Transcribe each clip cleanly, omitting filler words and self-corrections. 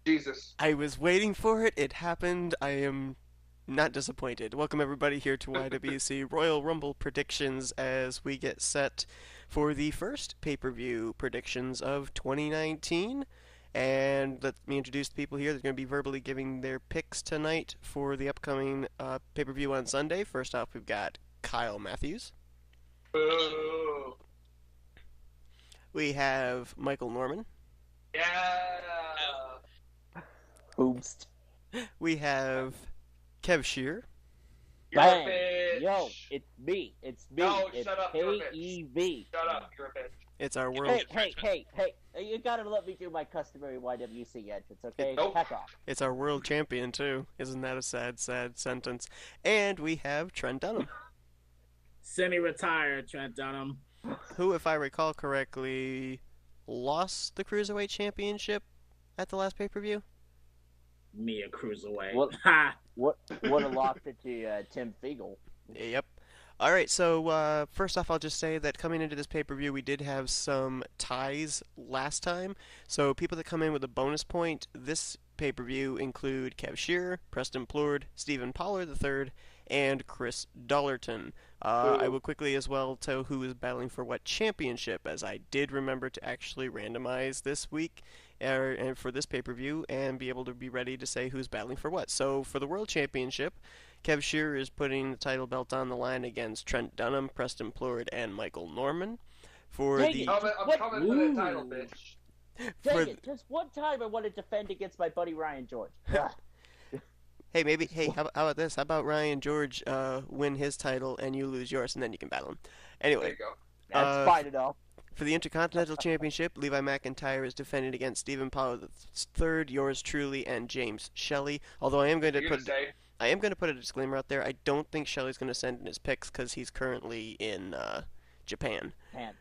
Jesus. I was waiting for it. It happened. I am not disappointed. Welcome everybody here to y.W.c Royal Rumble predictions as we get set for the first pay-per-view predictions of 2019. And let me introduce the people here. They're going to be verbally giving their picks tonight for the upcoming pay-per-view on Sunday. First off, we've got Kyle Mathews. Boo. We have Michael Norman. Yeah. Oops. We have Kev Shearer. You're Bang. a bitch. Yo, it's me. It's me. No, it's shut up. You're a bitch. K-E-V. Shut up. You're a bitch. It's our world. Hey. You gotta let me do my customary y.W.c entrance, okay? Nope. Heck off. It's our world champion too. Isn't that a sad, sad sentence? And we have Trent Dunham, Semi-retired Trent Dunham. who, if I recall correctly, lost the Cruiserweight Championship at the last pay-per-view. Me a cruiserweight. What? Ha! What a lock to Tim Fiegel. Yep. All right, so first off, I'll just say that coming into this pay-per-view, we did have some ties last time. So people that come in with a bonus point this pay-per-view include Kev Shearer, Preston Plourd, Stephen Pollard III, and Chris Dollerton. I will quickly as well tell who is battling for what championship, as I did remember to actually randomize this week and for this pay-per-view and be able to be ready to say who's battling for what. So for the World Championship, Kev Shearer is putting the title belt on the line against Trent Dunham, Preston Plourd, and Michael Norman. For Dang the it. I'm coming for the title, bitch. for Dang it, just one time I want to defend against my buddy Ryan George. Ah. Hey, how about this? How about Ryan George win his title and you lose yours, and then you can battle him. There Anyway, you go. That's fine enough. for the Intercontinental Championship, Levi McIntire is defending against Stephen Pollard III, yours truly, and James Shelly. Although I am going to You're put gonna say I am going to put a disclaimer out there. I don't think Shelly's going to send in his picks because he's currently in Japan. Man.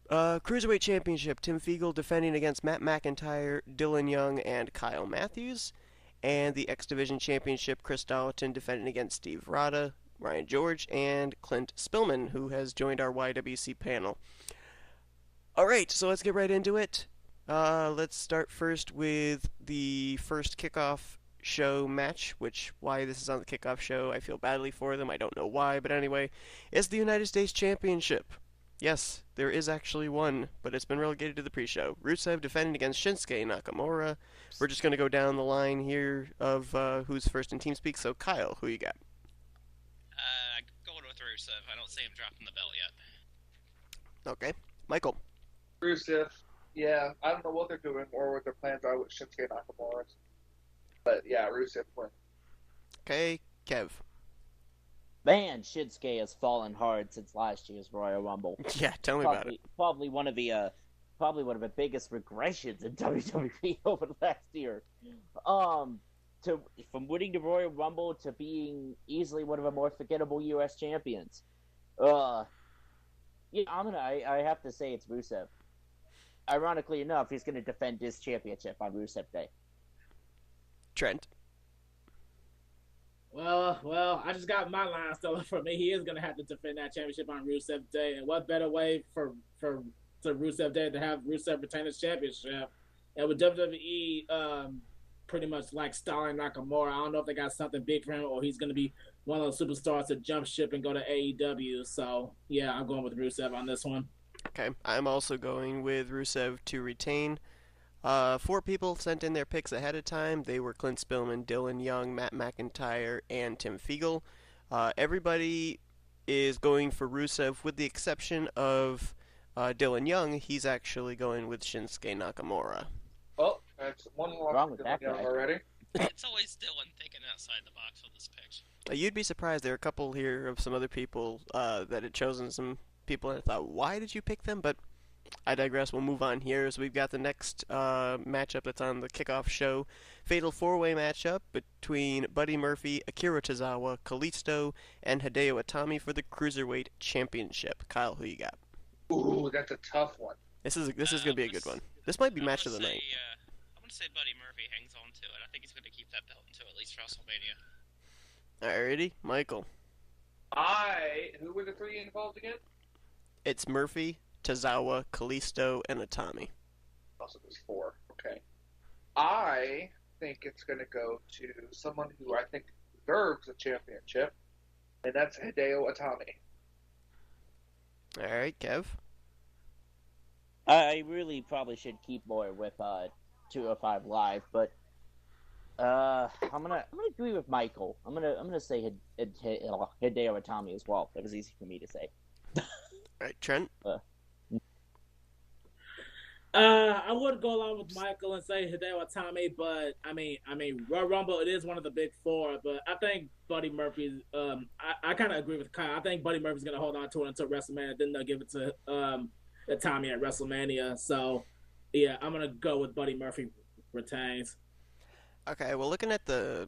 Cruiserweight Championship, Tim Fiegel defending against Matt McIntyre, Dillon Young, and Kyle Mathews. And the X Division Championship, Chris Dollerton defending against Steve Rada, Ryan George, and Clint Spilman, who has joined our y.W.c panel. Alright, so let's get right into it. Let's start first with the first kickoff show match, which, why this is on the kickoff show, I feel badly for them, I don't know why, but anyway, it's the United States Championship. Yes, there is actually one, but it's been relegated to the pre-show. Rusev defending against Shinsuke Nakamura. We're just going to go down the line here of who's first in TeamSpeak, so Kyle, who you got? Going with Rusev. I don't see him dropping the belt yet. Okay. Michael? Rusev. Yeah, I don't know what they're doing or what their plans are with Shinsuke Nakamura. But yeah, Rusev wins. Okay. Kev? Man, Shinsuke has fallen hard since last year's Royal Rumble. Yeah, tell me about it. Probably one of the biggest regressions in WWE over the last year. From winning the Royal Rumble to being easily one of the more forgettable U.S. champions. I have to say it's Rusev. Ironically enough, he's going to defend this championship on Rusev Day. Trent? Well, I just got my line stolen from me. He is going to have to defend that championship on Rusev Day. And what better way for Rusev Day to have Rusev retain his championship? And with WWE pretty much like stalling Nakamura, I don't know if they got something big for him or he's going to be one of those superstars to jump ship and go to AEW. So, yeah, I'm going with Rusev on this one. Okay. I'm also going with Rusev to retain. 4 people sent in their picks ahead of time. They were Clint Spilman, Dillon Young, Matt McIntyre, and Tim Fiegel. Everybody is going for Rusev with the exception of Dillon Young. He's actually going with Shinsuke Nakamura. Well, that's one more Wrong with that guy. already. It's always Dillon thinking outside the box with his picks. You'd be surprised. There are a couple here of some other people that had chosen some people, and I thought, why did you pick them? But I digress. We'll move on here. So we've got the next matchup that's on the kickoff show. Fatal 4-way matchup between Buddy Murphy, Akira Tozawa, Kalisto, and Hideo Itami for the Cruiserweight Championship. Kyle, who you got? Ooh, that's a tough one. This is going to be a good one. This might be match of the night. I'm going to say Buddy Murphy hangs on to it. I think he's going to keep that belt until at least WrestleMania. Alrighty, Michael. Who were the 3 involved again? It's Murphy, Tozawa, Kalisto, and Itami. Also, there's 4. Okay. I think it's going to go to someone who I think deserves a championship, and that's Hideo Itami. All right, Kev. I really probably should keep more with 205 Live, but I'm gonna agree with Michael. I'm gonna say Hideo Itami as well. That was easy for me to say. All right, Trent. I would go along with Michael and say Hideo Itami, but I mean, Royal Rumble, it is one of the big four, but I think Buddy Murphy. I kind of agree with Kyle. I think Buddy Murphy's gonna hold on to it until WrestleMania. Then they'll give it to Itami at WrestleMania. So, yeah, I'm gonna go with Buddy Murphy retains. Okay, well, looking at the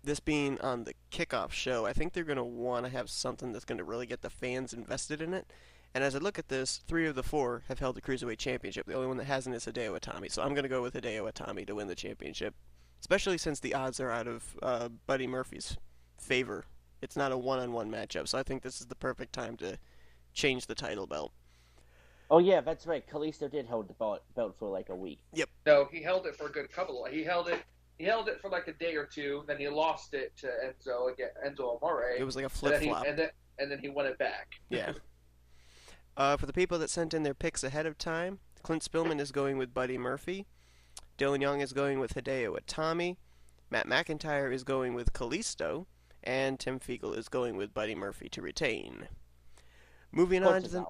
this being on the kickoff show, I think they're going to want to have something that's going to really get the fans invested in it. And as I look at this, 3 of the 4 have held the Cruiserweight Championship. The only one that hasn't is Hideo Itami. So I'm going to go with Hideo Itami to win the championship, especially since the odds are out of Buddy Murphy's favor. It's not a one-on-one matchup, so I think this is the perfect time to change the title belt. Oh yeah, that's right. Kalisto did hold the belt for like a week. Yep. No, he held it for a good couple. He held it for like a day or two. Then he lost it to Enzo Amore. It was like a flip-flop. And then he won it back. Yeah. For the people that sent in their picks ahead of time, Clint Spilman is going with Buddy Murphy. Dillon Young is going with Hideo Itami. Matt McIntire is going with Kalisto. And Tim Fiegel is going with Buddy Murphy to retain. Moving on to the...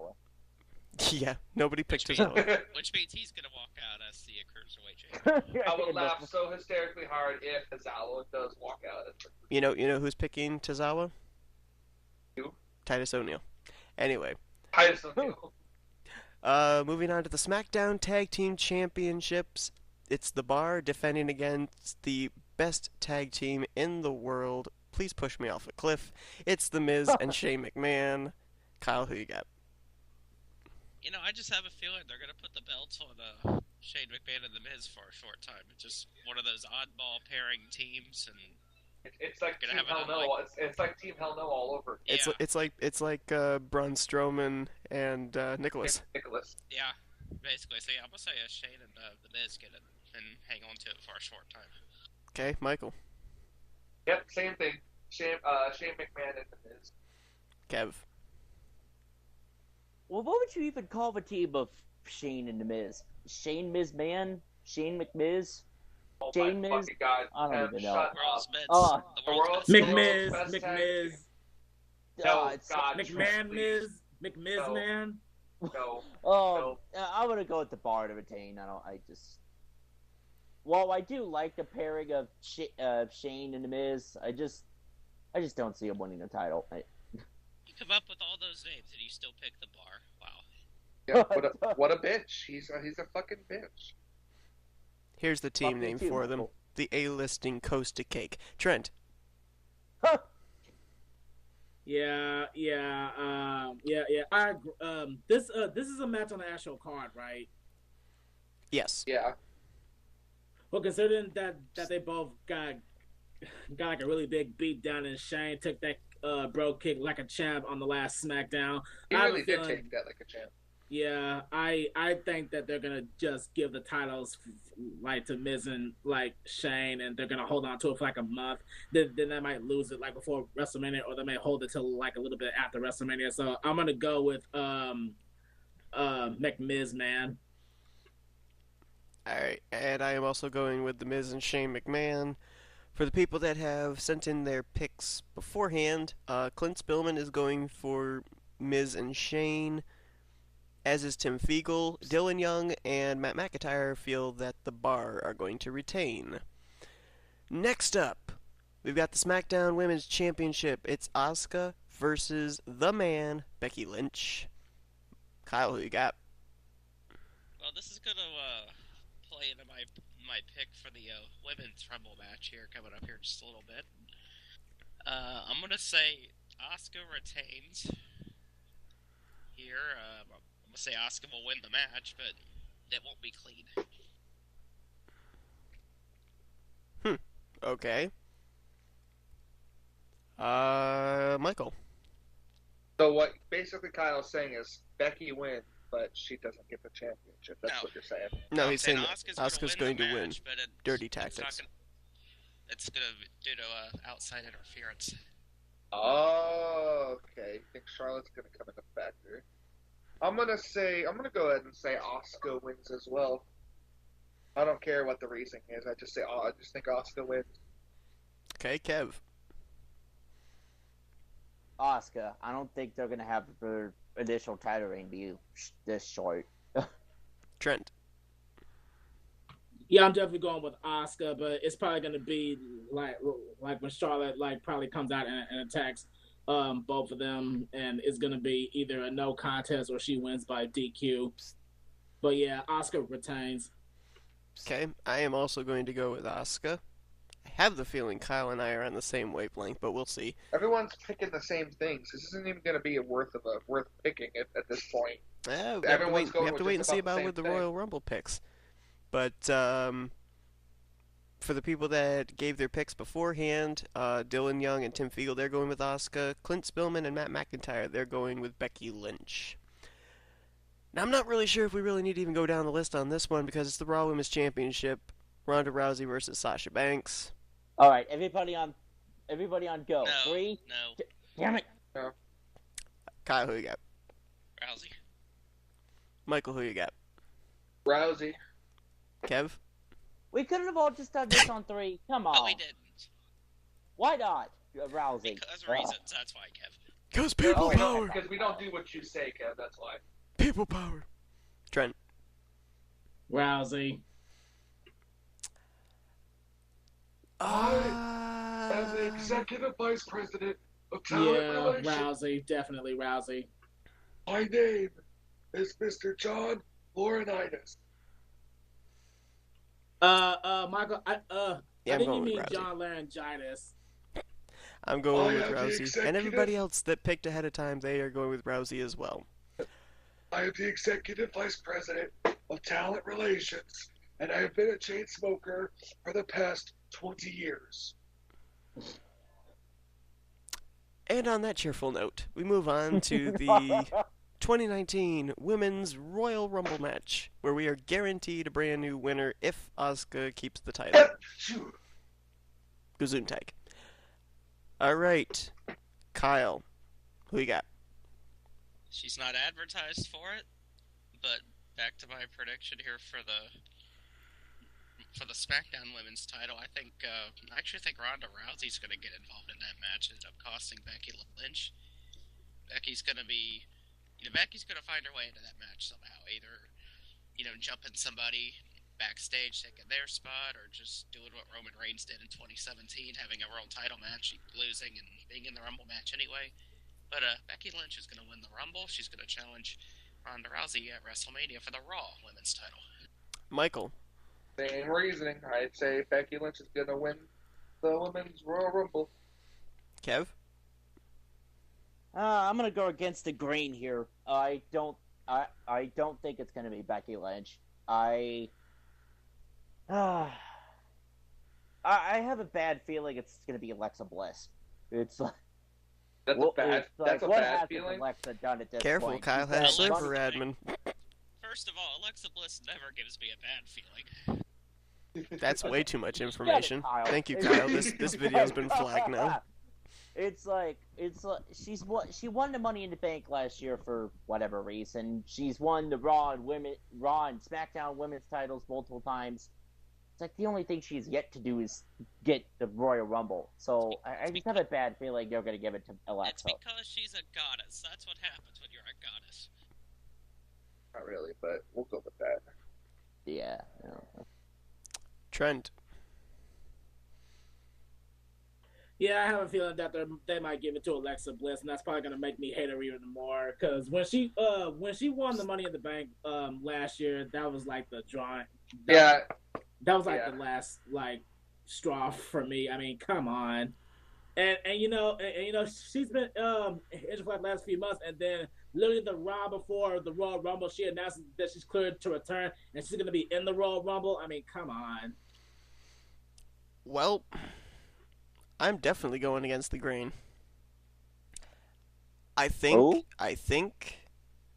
Yeah, nobody picked Tozawa. Which means he's going to walk out as the Cruiserweight champion. I would laugh so hysterically hard if Tozawa does walk out. You know who's picking Tozawa? Who? Titus O'Neil. Anyway. Titus O'Neil. Moving on to the SmackDown Tag Team Championships. It's The Bar defending against the best tag team in the world. Please push me off a cliff. It's The Miz and Shane McMahon. Kyle, who you got? You know, I just have a feeling they're going to put the belts on Shane McMahon and The Miz for a short time. It's just one of those oddball pairing teams, and it's like Team Hell No. It's like Team Hell No all over. Yeah. It's like Braun Strowman and Nicholas. Yeah, basically. So yeah, I'm gonna say Shane and The Miz get it and hang on to it for a short time. Okay, Michael. Yep, same thing. Shane McMahon and The Miz. Kev. Well, what would you even call the team of Shane and The Miz? Shane Miz Man? Shane McMiz? Oh Shane Miz? God. I don't even know. World's best. Oh. The world's McMiz. No, it's God, McMahon please. Miz. No. Man. No. I'm gonna go with the Bar to retain. Well, I do like the pairing of Shane and The Miz. I just don't see him winning the title. You come up with all those names and you still pick The Bar. Wow. Yeah, what a bitch. He's a fucking bitch. Here's the team name for them. The A-listing Costa Cake. Trent. Yeah. I agree. This is a match on the actual card, right? Yes. Yeah. Well, considering that they both got like a really big beat down, and Shane took that bro kick like a champ on the last SmackDown. He really did take that like a champ. Yeah, I think that they're gonna just give the titles like to Miz and like Shane, and they're gonna hold on to it for like a month. Then they might lose it like before WrestleMania, or they may hold it till like a little bit after WrestleMania. So I'm gonna go with McMiz, man. All right, and I am also going with The Miz and Shane McMahon. For the people that have sent in their picks beforehand, Clint Spilman is going for Miz and Shane, as is Tim Fiegel. Dillon Young and Matt McIntyre feel that The Bar are going to retain. Next up, we've got the SmackDown Women's Championship. It's Asuka versus the man, Becky Lynch. Kyle, who you got? Well, this is going to play into my pick for the Women's Rumble match here, coming up here just a little bit. I'm going to say Asuka retains here. I'm going to say Asuka will win the match, but it won't be clean. Okay. Michael. So what basically Kyle's saying is Becky wins, but she doesn't get the championship. That's No. what you're saying. No, I'm he's saying that Asuka's Asuka's going the to win. match, but Dirty it's not tactics. it's going to due to outside interference. Oh, okay. You think Charlotte's going to come into factor? I'm going to go ahead and say Asuka wins as well. I don't care what the reasoning is. I just think Asuka wins. Okay, Kev. Asuka. I don't think they're gonna have their initial title reign be this short. Trent. Yeah, I'm definitely going with Asuka, but it's probably going to be like when Charlotte probably comes out and attacks both of them, and it's going to be either a no contest or she wins by DQ. But yeah, Asuka retains. Okay, I am also going to go with Asuka. I have the feeling Kyle and I are on the same wavelength, but we'll see. Everyone's picking the same things. This isn't even going to be worth picking at this point. We have Everyone's to going wait, with and just see about the with the same thing. Royal Rumble picks. But for the people that gave their picks beforehand, Dillon Young and Tim Fiegel, they're going with Asuka. Clint Spilman and Matt McIntire, they're going with Becky Lynch. Now, I'm not really sure if we really need to even go down the list on this one because it's the Raw Women's Championship. Ronda Rousey versus Sasha Banks. All right, everybody on go. No, 3. no. Damn it. Kyle, who you got? Rousey. Michael, who you got? Rousey. Kev? We couldn't have all just done this on 3. Come on. Oh, we didn't. Why not? Rousey. Because reasons, that's why, Kev. Because people power! Because we don't do what you say, Kev. That's why. People power! Trent? Rousey. As the executive vice president of Yeah, talent relations, Rousey. Definitely Rousey. my name is Mr. John Laurinaitis. Michael, I Yeah, I'm think you going with mean Rousey. John Laryngitis. I'm going I with am the Rousey. And executive- everybody else that picked ahead of time, they are going with Rousey as well. I am the executive vice president of talent relations, and I have been a chain smoker for the past 20 years. And on that cheerful note, we move on to the 2019 Women's Royal Rumble match, where we are guaranteed a brand new winner if Asuka keeps the title. Gesundheit. Alright, Kyle, who you got? She's not advertised for it, but back to my prediction here for the SmackDown Women's title. I actually think Ronda Rousey's going to get involved in that match and end up costing Becky Lynch. Becky's going to find her way into that match somehow, either jumping somebody backstage, taking their spot, or just doing what Roman Reigns did in 2017, having a world title match, losing and being in the Rumble match anyway. But Becky Lynch is going to win the Rumble. She's going to challenge Ronda Rousey at WrestleMania for the Raw Women's title. Michael. Same reasoning. I'd say Becky Lynch is going to win the Women's Royal Rumble. Kev? I'm gonna go against the grain here. I don't think it's gonna be Becky Lynch. I have a bad feeling it's gonna be Alexa Bliss. It's like That's what a hasn't bad feeling. Alexa done at this Careful, point? Kyle She's has got server money- admin. First of all, Alexa Bliss never gives me a bad feeling. That's way too much You got it, information. Kyle. Thank you, Kyle. This video's been flagged now. It's like she won the Money in the Bank last year for whatever reason. She's won the Raw and SmackDown Women's titles multiple times. It's like the only thing she's yet to do is get the Royal Rumble. So I just have a bad feeling they're going to give it to Alexa. It's because she's a goddess. That's what happens when you're a goddess. Not really, but we'll go with that. Yeah. Trent. Yeah, I have a feeling that they might give it to Alexa Bliss, and that's probably gonna make me hate her even more. Because when she won the Money in the Bank last year, that was like the drawing. Yeah. That was like the last straw for me. I mean, come on. And she's been injured for the last few months, and then literally the Raw before the Royal Rumble, she announced that she's cleared to return, and she's gonna be in the Royal Rumble. I mean, come on. Well, I'm definitely going against the grain. I think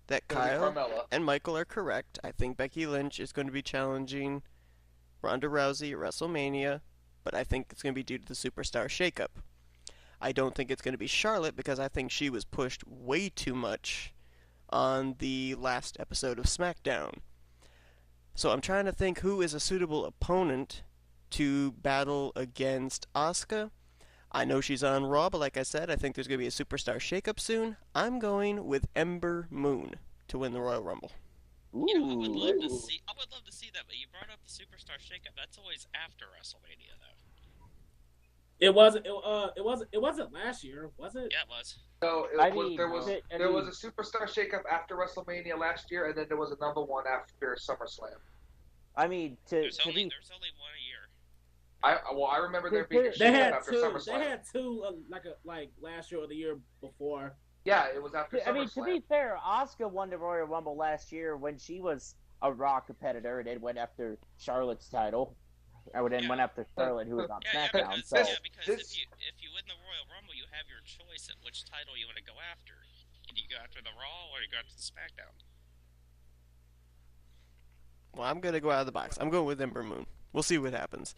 that Gonna be Kyle Carmella. and Michael are correct. I think Becky Lynch is going to be challenging Ronda Rousey at WrestleMania, but I think it's going to be due to the superstar shakeup. I don't think it's going to be Charlotte because I think she was pushed way too much on the last episode of SmackDown. So I'm trying to think who is a suitable opponent to battle against Asuka. I know she's on Raw, but like I said, I think there's going to be a superstar shakeup soon. I'm going with Ember Moon to win the Royal Rumble. Ooh. You know, I would love to see that, but you brought up the superstar shakeup. That's always after WrestleMania, though. It wasn't last year, was it? Yeah, it was. No, there was a superstar shakeup after WrestleMania last year, and then there was another one after SummerSlam. I mean, There's only one a year. I remember there being a shakeup after SummerSlam. They had two, like last year or the year before. Yeah, it was after SummerSlam. I mean, to be fair, Asuka won the Royal Rumble last year when she was a Raw competitor, and it went after Charlotte's title. Or then went after Charlotte, who was on SmackDown. Because if you win the Royal Rumble, you have your choice at which title you want to go after. Do you go after the Raw or you go after the SmackDown? Well, I'm going to go out of the box. I'm going with Ember Moon. We'll see what happens.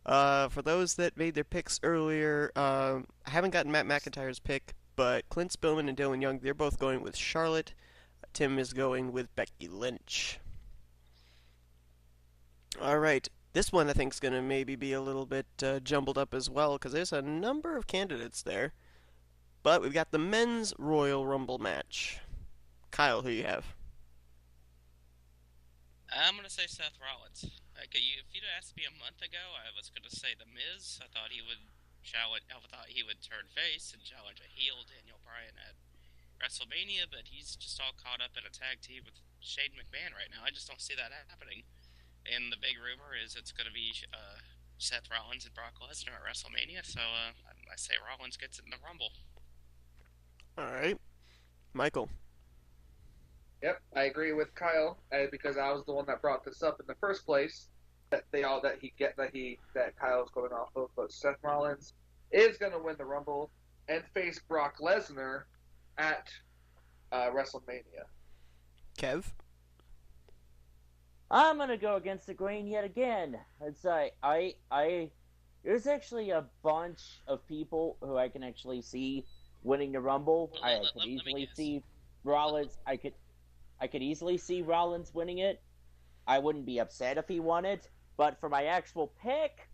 For those that made their picks earlier, I haven't gotten Matt McIntyre's pick, but Clint Spilman and Dillon Young, they're both going with Charlotte. Tim is going with Becky Lynch. All right. This one I think is going to maybe be a little bit jumbled up as well because there's a number of candidates there. But we've got the men's Royal Rumble match. Kyle, who you have? I'm going to say Seth Rollins. Okay, if you'd asked me a month ago, I was going to say The Miz. I thought he would turn face and challenge a heel Daniel Bryan at WrestleMania, but he's just all caught up in a tag team with Shane McMahon right now. I just don't see that happening. And the big rumor is it's going to be Seth Rollins and Brock Lesnar at WrestleMania, so I say Rollins gets it in the Rumble. All right. Michael. Yep, I agree with Kyle because I was the one that brought this up in the first place. That Kyle's going off of, but Seth Rollins is going to win the Rumble and face Brock Lesnar at WrestleMania. Kev. I'm gonna go against the grain yet again. It's there's actually a bunch of people who I can actually see winning the Rumble. I could easily see Rollins. I could easily see Rollins winning it. I wouldn't be upset if he won it. But for my actual pick,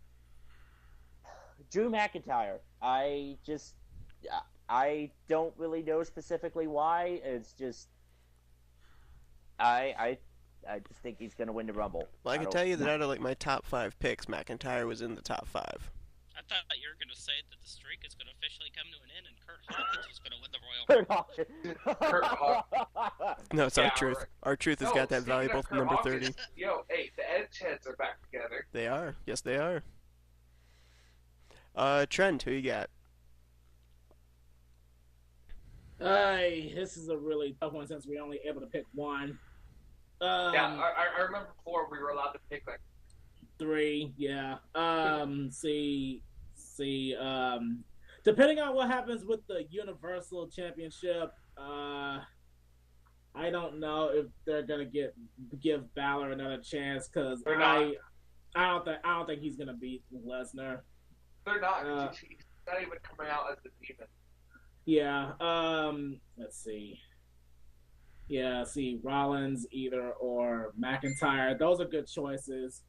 Drew McIntyre. I don't really know specifically why. It's just I just think he's going to win the Rumble. Well, I can tell you that out of like my top 5 picks, McIntyre was in the top 5. I thought you were going to say that the streak is going to officially come to an end and Kurt Hawkins was going to win the Royal Rumble. Kurt Hawkins. No, it's our truth. Right. Our truth has got that valuable number 30. Yo, hey, the Edge heads are back together. They are. Yes, they are. Trent, who you got? This is a really tough one since we're only able to pick one. Yeah, I remember before we were allowed to pick like 3. Yeah. Depending on what happens with the Universal Championship, I don't know if they're gonna give Balor another chance because I don't think he's gonna beat Lesnar. They're not. He's not even coming out as the demon. Yeah. Let's see. Yeah, Rollins either or McIntyre. Those are good choices.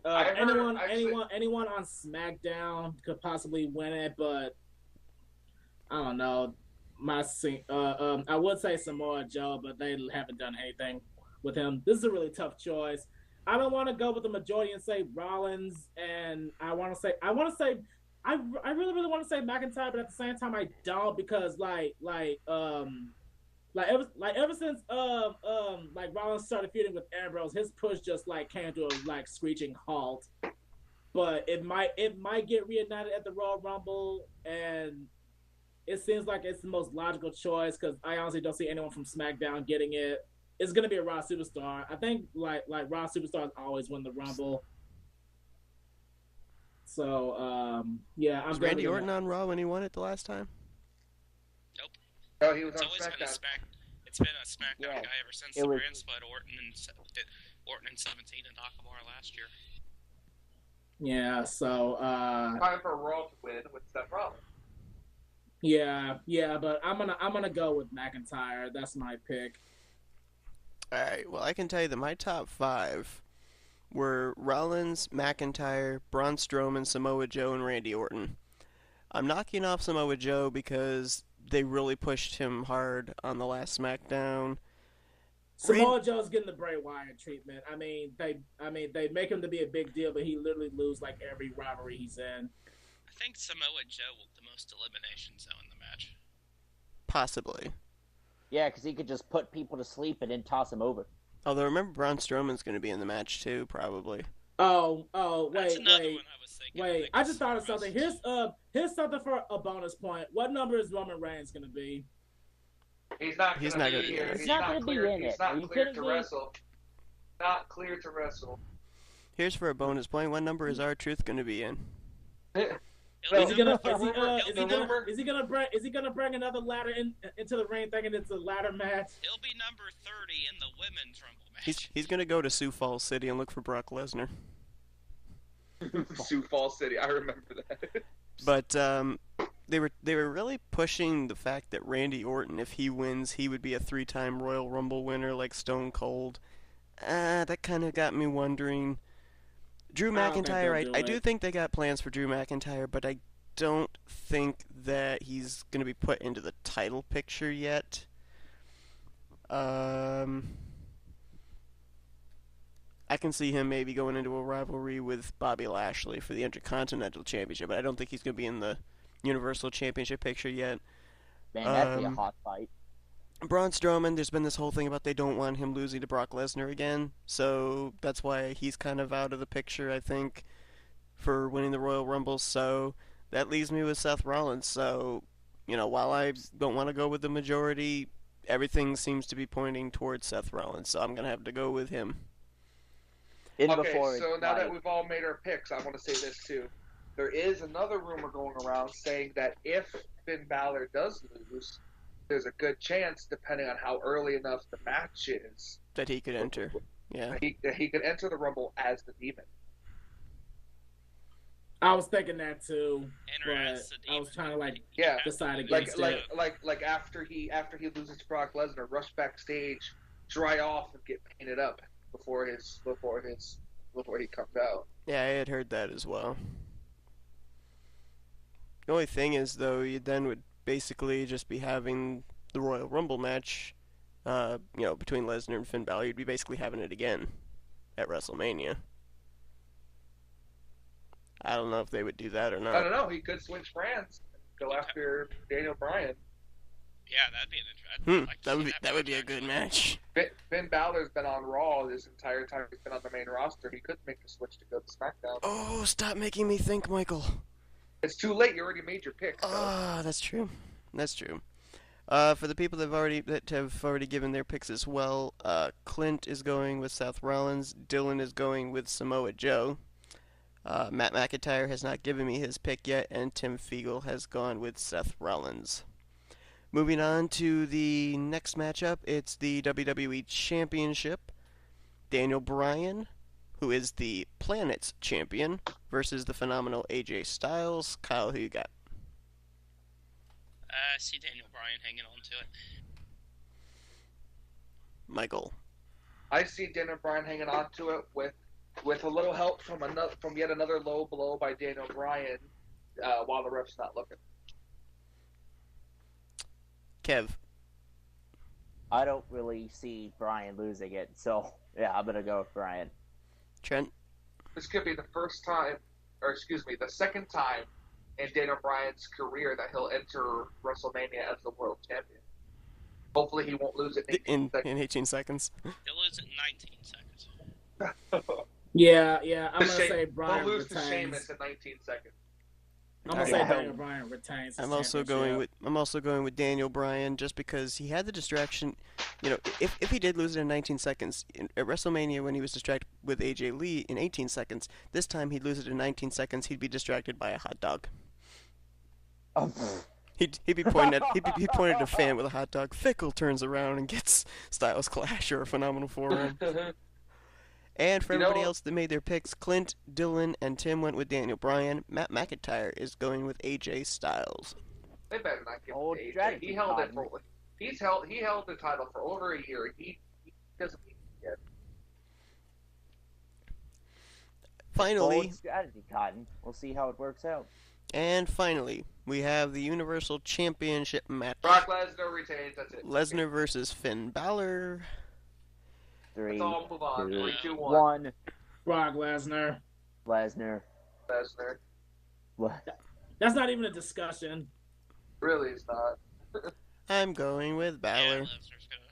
Anyone on SmackDown could possibly win it, but I don't know. I would say Samoa Joe, but they haven't done anything with him. This is a really tough choice. I don't want to go with the majority and say Rollins, and I really want to say McIntyre, but at the same time I don't because ever since Rollins started feuding with Ambrose, his push just came to a screeching halt. But it might get reunited at the Royal Rumble, and it seems like it's the most logical choice because I honestly don't see anyone from SmackDown getting it. It's gonna be a Raw superstar. I think Raw superstars always win the Rumble. So yeah, I'm. Was Randy Orton on Raw when he won it the last time? Nope. Oh, he was it's on always SmackDown. It's Trent's been a SmackDown Yeah, guy ever since it the was- brand split. Orton in 17 and Nakamura last year. Yeah, so Time for Raw to win with Seth Rollins. yeah, but I'm gonna go with McIntyre. That's my pick. Alright, well, I can tell you that my top 5 were Rollins, McIntyre, Braun Strowman, Samoa Joe, and Randy Orton. I'm knocking off Samoa Joe because they really pushed him hard on the last SmackDown. Samoa Joe's getting the Bray Wyatt treatment. I mean, they make him to be a big deal, but he literally loses like every rivalry he's in. I think Samoa Joe will the most eliminations though in the match. Possibly. Yeah, because he could just put people to sleep and then toss them over. Although remember Braun Strowman's going to be in the match too, probably. Oh, That's wait, another one I was thinking. wait! I just thought of something. Here's something for a bonus point. What number is Roman Reigns gonna be? He's not He's gonna not be gonna be here. there. He's not gonna be clear. in He's it. not Are you clear kidding to me? wrestle. Not clear to wrestle. Here's for a bonus point. What number is R-Truth going to be in? He'll Is be he gonna? number- Is he gonna bring another ladder into the ring, thinking it's a ladder match? He'll be number 30 in the women's Rumble match. He's going to go to Sioux Falls City and look for Brock Lesnar. Sioux Falls City. I remember that. But they were really pushing the fact that Randy Orton, if he wins, he would be a 3-time Royal Rumble winner like Stone Cold. That kind of got me wondering. Drew I don't think McIntyre, they'll I do do it. think they got plans for Drew McIntyre, but I don't think that he's going to be put into the title picture yet. I can see him maybe going into a rivalry with Bobby Lashley for the Intercontinental Championship, but I don't think he's going to be in the Universal Championship picture yet. Man, that'd be a Um, hot fight. Braun Strowman, there's been this whole thing about they don't want him losing to Brock Lesnar again, so that's why he's kind of out of the picture, I think, for winning the Royal Rumble. So that leaves me with Seth Rollins. So, while I don't want to go with the majority, everything seems to be pointing towards Seth Rollins, so I'm going to have to go with him. In Okay, before so it's now that like- we've all made our picks, I want to say this too. There is another rumor going around saying that if Finn Balor does lose, there's a good chance, depending on how early enough the match is, That he could enter. Yeah. that he could enter the Rumble as the Demon. I was thinking that too, Enter but as the I was Demon. trying to like Yeah, decide like against like it. like after he loses to Brock Lesnar, rush backstage, dry off, and get painted up before he comes out. Yeah, I had heard that as well. The only thing is, though, you then would basically just be having the Royal Rumble match, between Lesnar and Finn Balor. You'd be basically having it again at WrestleMania. I don't know if they would do that or I not. don't know. He could switch brands, go after Daniel Bryan. Yeah, that'd be an interesting. That would be a good match. Finn Balor's been on Raw this entire time he's been on the main roster. He could make the switch to go to SmackDown. Oh, stop making me think, Michael. It's too late. You already made your pick. So. Ah, that's true. That's true. For the people that have already given their picks as well, Clint is going with Seth Rollins. Dillon is going with Samoa Joe. Matt McIntyre has not given me his pick yet, and Tim Fiegel has gone with Seth Rollins. Moving on to the next matchup, it's the WWE Championship. Daniel Bryan, who is the Planet's champion, versus the phenomenal AJ Styles. Kyle, who you got? I see Daniel Bryan hanging on to it. Michael. I see Daniel Bryan hanging on to it with a little help from yet another low blow by Daniel Bryan while the ref's not looking. Kev. I don't really see Bryan losing it, so yeah, I'm gonna go with Bryan. Trent. This could be the second time in Daniel Bryan's career that he'll enter WrestleMania as the world champion. Hopefully he won't lose it In 18 seconds. He'll lose it in 19 seconds. Yeah, I'm gonna say He'll Bryan lose to retains. Sheamus in 19 seconds. I'm gonna say Yeah. Daniel Bryan retains. His I'm also going with Daniel Bryan just because he had the distraction. If he did lose it in 19 seconds at WrestleMania when he was distracted with AJ Lee in 18 seconds, this time he'd lose it in 19 seconds. He'd be distracted by a hot dog. Oh, pfft. He'd be pointing at a fan with a hot dog. Fickle turns around and gets Styles Clash or a Phenomenal Forearm. And for everybody else that made their picks, Clint, Dillon, and Tim went with Daniel Bryan. Matt McIntyre is going with AJ Styles. They better not give Old it to AJ. strategy, He held it Cotton. for he held the title for over a year. He doesn't need it yet. Finally, Bold strategy, Cotton. We'll see how it works out. and finally, we have the Universal Championship match. Brock Lesnar retains. That's it. Lesnar versus Finn Balor. 3, Let's all move on. 2, 3, 2, 1. 1. Brock Lesnar. Lesnar. Lesnar. What? That's not even a discussion. Really, it's not. I'm going with Yeah, Balor. Lesnar's gonna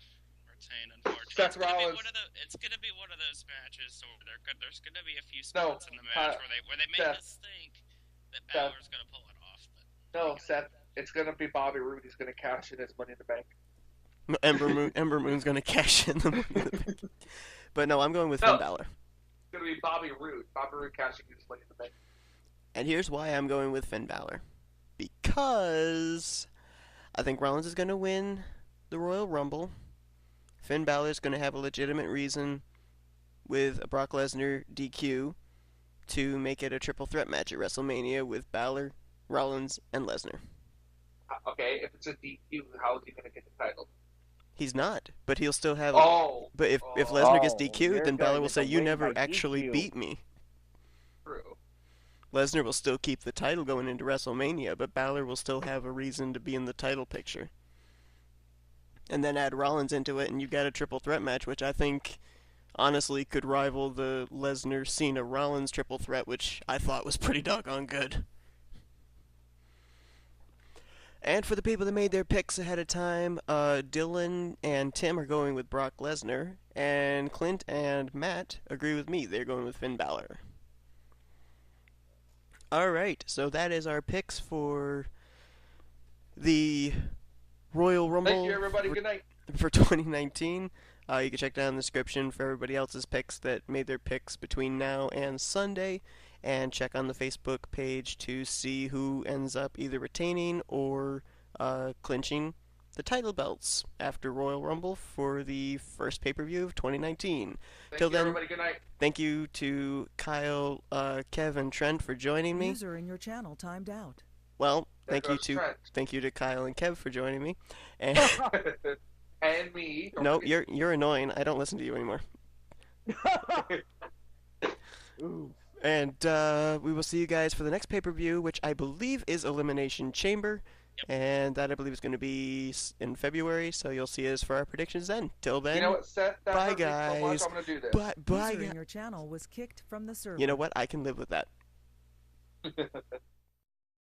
retain, unfortunately. Seth Rollins. It's gonna be one of those matches where there's gonna be a few No, spots in the match where they make Seth. us think that Seth. Balor's gonna pull it off. But No, Seth. It's gonna be Bobby Roode. He's gonna cash in his Money in the Bank. Ember Moon's gonna cash in the Money in the Bank. But no, I'm going with No. Finn Balor. It's gonna be Bobby Roode. Bobby Roode cashing his Money in the Bank. And here's why I'm going with Finn Balor. Because I think Rollins is going to win the Royal Rumble. Finn Balor is going to have a legitimate reason with a Brock Lesnar DQ to make it a triple threat match at WrestleMania with Balor, Rollins, and Lesnar. Okay, if it's a DQ, how is he gonna get the title? He's not, but he'll still have. Oh, But if Lesnar gets Oh, DQ'd, you're then going Balor will with say, the "You win never by actually DQ." beat me." true. Lesnar will still keep the title going into WrestleMania, but Balor will still have a reason to be in the title picture. And then add Rollins into it, and you've got a triple threat match, which I think, honestly, could rival the Lesnar-Cena-Rollins triple threat, which I thought was pretty doggone good. And for the people that made their picks ahead of time, Dillon and Tim are going with Brock Lesnar, and Clint and Matt agree with me. They're going with Finn Balor. Alright, so that is our picks for the Royal Rumble Thank you, everybody. Good night. for 2019. You can check down in the description for everybody else's picks that made their picks between now and Sunday, and check on the Facebook page to see who ends up either retaining or clinching the title belts after Royal Rumble for the first pay-per-view of 2019. Thank Till you, then, everybody. Good night. thank you to Kyle, Kev, and Trent for joining me. User in your channel timed out. Well, There thank you goes to Trent. thank you to Kyle and Kev for joining me. And And me. no, you're annoying. I don't listen to you anymore. Ooh. And we will see you guys for the next pay-per-view, which I believe is Elimination Chamber. And that I believe is going to be in February, so you'll see us for our predictions then. Till then, You know what, Seth? That bye, hurt me so much, guys. I'm gonna do this. bye, User in guys. your channel was kicked from the server. You know what? I can live with that.